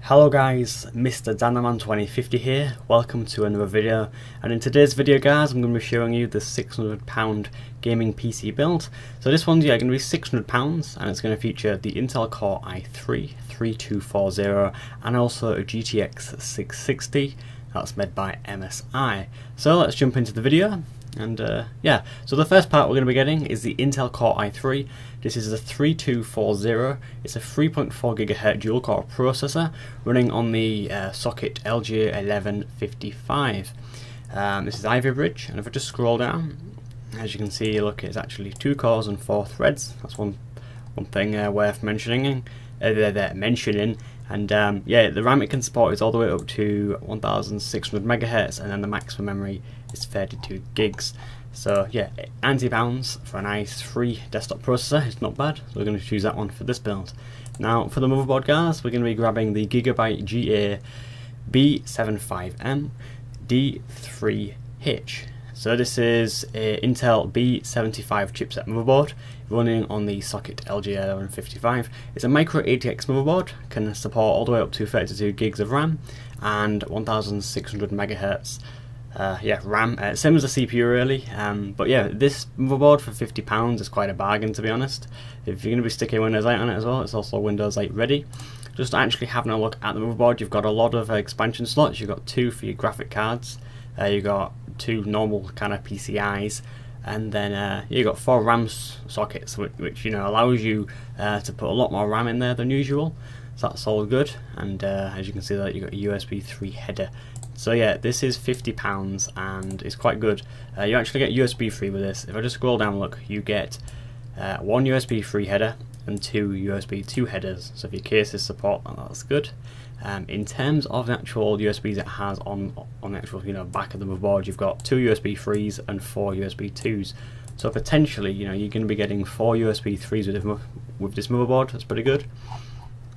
Hello guys, Mr. Danaman2050 here, welcome to another video, and in today's video guys I'm going to be showing you the £600 gaming PC build. So this one's going to be £600 and it's going to feature the Intel Core i3 3240 and also a GTX 660 that's made by MSI. So let's jump into the video. And so the first part we're going to be getting is the Intel Core i3. This is a 3240. It's a 3.4 GHz dual core processor running on the socket LG1155. This is Ivy Bridge, and if I just scroll down, as you can see, look, it's actually 2 cores and 4 threads. That's one thing worth mentioning. And the RAM it can support is all the way up to 1600 MHz, and then the maximum memory is 32 gigs. So yeah, £90 for a nice free desktop processor. It's not bad, so we're going to choose that one for this build. Now for the motherboard guys, we're going to be grabbing the Gigabyte GA B75M D3H. So this is a Intel B75 chipset motherboard running on the socket LG1155. It's a Micro-ATX motherboard, can support all the way up to 32 gigs of RAM and 1600 MHz RAM, same as the CPU really, but yeah, this motherboard for £50 is quite a bargain, to be honest. If you're going to be sticking Windows 8 on it as well, it's also Windows 8 ready. Just actually having a look at the motherboard, you've got a lot of expansion slots. You've got 2 for your graphic cards, you've got 2 normal kind of PCIs, and then you've got 4 RAM sockets, which allows you to put a lot more RAM in there than usual. So that's all good, and as you can see there, you've got a USB 3 header. So yeah, this is £50 and it's quite good. You actually get USB 3 with this. If I just scroll down, look, you get 1 USB 3 header and 2 USB 2 headers. So if your cases support that, that's good. In terms of the actual USBs it has on the actual back of the motherboard, you've got 2 USB 3s and 4 USB 2s. So potentially, you're going to be getting 4 USB 3s with this motherboard. That's pretty good.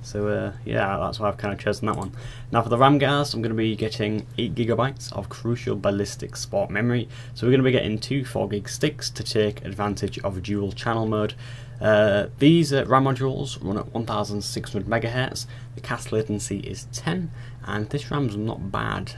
So yeah, that's why I've kind of chosen that one. Now for the RAM guys, I'm going to be getting 8GB of Crucial Ballistix Sport memory. So we're going to be getting 2 4GB sticks to take advantage of dual channel mode. These RAM modules run at 1600 MHz. The cast latency is 10, and this RAM's not bad.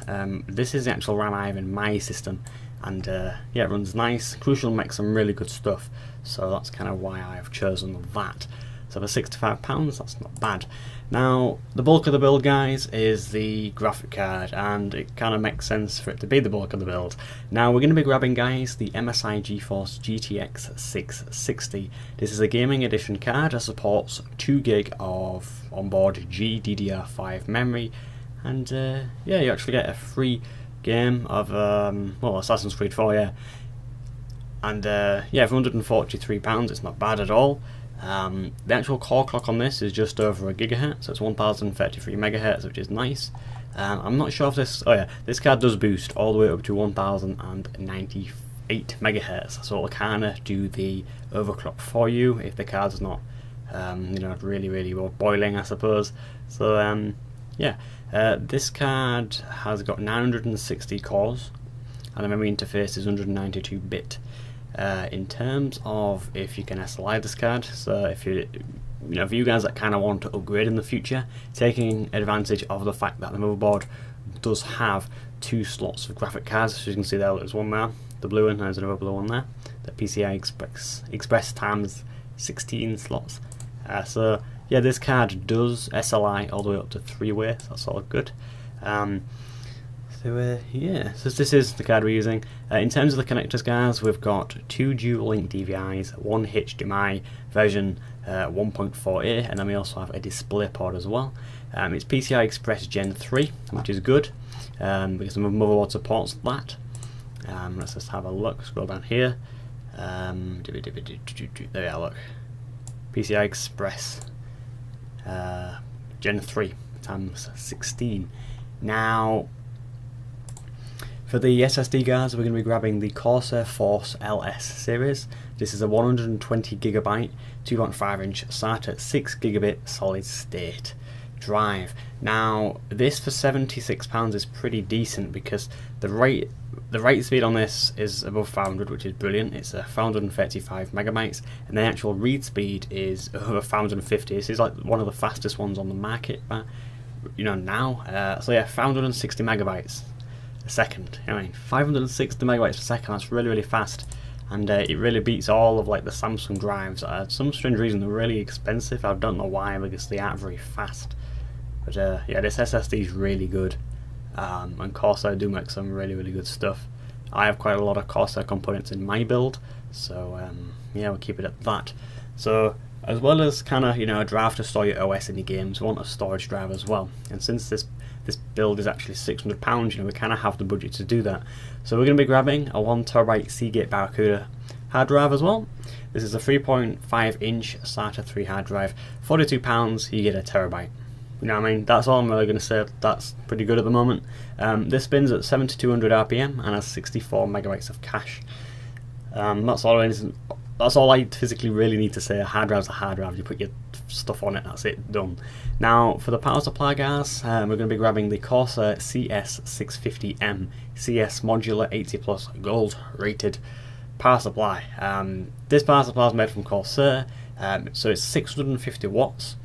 This is the actual RAM I have in my system, and yeah, it runs nice. Crucial makes some really good stuff, so that's kind of why I have chosen that. So for £65, that's not bad. Now, the bulk of the build, guys, is the graphic card, and it kind of makes sense for it to be the bulk of the build. Now, we're going to be grabbing, guys, the MSI Geforce GTX 660. This is a gaming edition card that supports 2 gig of onboard GDDR5 memory, and yeah, you actually get a free game of Assassin's Creed 4, yeah. And yeah, for £143, it's not bad at all. The actual core clock on this is just over a gigahertz, so it's 1033 megahertz, which is nice. I'm not sure if this card does boost all the way up to 1098 megahertz, so it'll kind of do the overclock for you if the card's not really boiling, I suppose. So yeah, this card has got 960 cores and the memory interface is 192-bit. In terms of if you can SLI this card, so if you guys that kind of want to upgrade in the future, taking advantage of the fact that the motherboard does have 2 slots of graphic cards, so you can see there's one there, the blue one, there's another blue one there, the PCI Express times 16 slots. So yeah, this card does SLI all the way up to 3-way, so that's all good. Yeah, so this is the card we're using. In terms of the connectors, guys, we've got 2 dual-link DVIs, 1 HDMI version 1.4a, and then we also have a display port as well. It's PCI Express Gen 3, which is good, because the motherboard supports that. Let's just have a look, scroll down here. There we are, look. PCI Express Gen 3 times 16. Now, for the SSD guys, we're going to be grabbing the Corsair Force LS series. This is a 120GB 2.5-inch SATA 6 gigabit solid state drive. Now, this for £76 is pretty decent because the write speed on this is above 500, which is brilliant. It's 535 megabytes, and the actual read speed is over 550. This is like one of the fastest ones on the market now. So yeah, 560 megabytes a second. I mean, 560 megabytes per second. That's really fast, and it really beats all of like the Samsung drives. For some strange reason, they're really expensive. I don't know why, because they aren't very fast. But yeah, this SSD is really good, and Corsair do make some really good stuff. I have quite a lot of Corsair components in my build, so yeah, we'll keep it at that. So as well as kind of a drive to store your OS in your games, we want a storage drive as well. And since this build is actually £600, we kind of have the budget to do that. So we're going to be grabbing a 1TB Seagate Barracuda hard drive as well. This is a 3.5-inch SATA 3 hard drive. £42, you get a terabyte. You know what I mean? That's all I'm really going to say. That's pretty good at the moment. This spins at 7200 RPM and has 64 megabytes of cache. That's all I physically really need to say. A hard drive's a hard drive. You put your stuff on it, that's it, done. Now for the power supply, guys, we're going to be grabbing the Corsair CS650M CS modular 80 plus gold rated power supply. This power supply is made from Corsair, so it's 650 watts.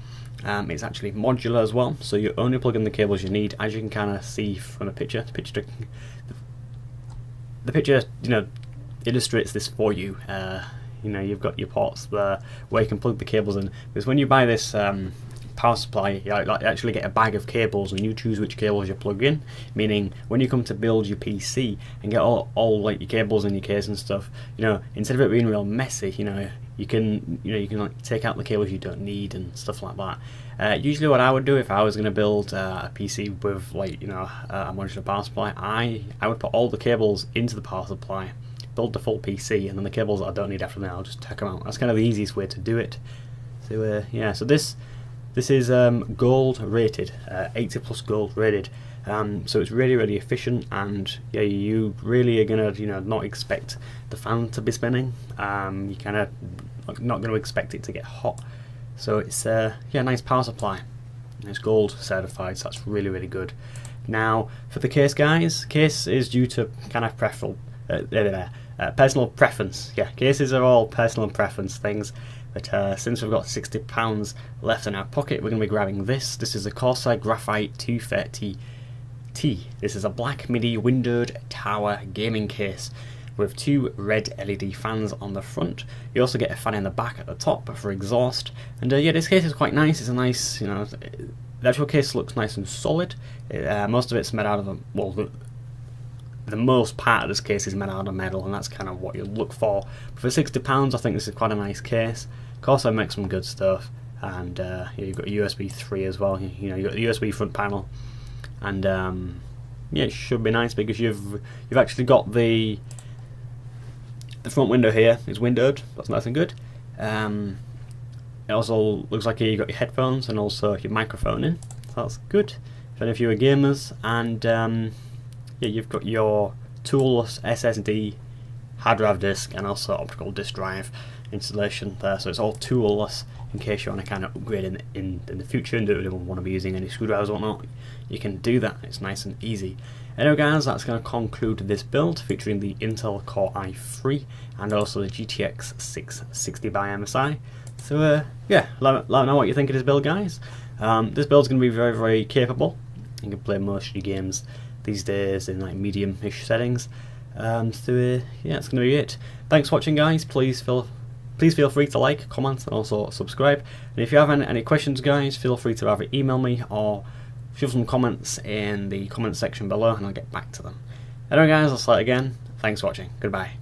It's actually modular as well, so you only plug in the cables you need, as you can kind of see from the picture. The picture, illustrates this for you. You've got your ports there where you can plug the cables in. Because when you buy this power supply, you actually get a bag of cables, and you choose which cables you plug in. Meaning, when you come to build your PC and get all like your cables in your case and stuff, instead of it being real messy, you can like take out the cables you don't need and stuff like that. Usually, what I would do if I was going to build a PC with a modular power supply, I would put all the cables into the power supply, build the full PC, and then the cables that I don't need after that, I'll just take them out. That's kind of the easiest way to do it. So yeah, so this is gold rated, 80 plus gold rated. So it's really efficient, and yeah, you really are gonna not expect the fan to be spinning. You kind of not going to expect it to get hot. So it's yeah, nice power supply. It's gold certified, so that's really good. Now for the case, guys, case is due to kind of personal preference. Yeah, cases are all personal preference things. But since we've got £60 left in our pocket, we're going to be grabbing this. This is a Corsair Graphite 230T. This is a black midi windowed tower gaming case with two red LED fans on the front. You also get a fan in the back at the top for exhaust. And yeah, this case is quite nice. It's a nice, the actual case looks nice and solid. Most of it's made out of the most part of this case is made out of metal, and that's kind of what you look for. But for £60, I think this is quite a nice case. Corsair makes some good stuff, and yeah, you've got USB 3 as well. You've got the USB front panel, and yeah, it should be nice because you've actually got the front window here is windowed. That's nice and good. It also looks like you've got your headphones and also your microphone in, so that's good for any of you are gamers. And yeah, you've got your toolless SSD hard drive disk and also optical disk drive installation there, so it's all toolless in case you want to kind of upgrade in the future and don't want to be using any screwdrivers or whatnot. You can do that, it's nice and easy. Anyway guys, that's going to conclude this build featuring the Intel Core i3 and also the GTX 660 by MSI. So yeah, let me know what you think of this build, guys. This build's going to be very capable. You can play most of your games these days in like medium-ish settings. So yeah, that's going to be it. Thanks for watching, guys. Please feel free to like, comment, and also subscribe. And if you have any questions, guys, feel free to either email me or leave some comments in the comment section below, and I'll get back to them. Anyway, guys, I'll say it again. Thanks for watching. Goodbye.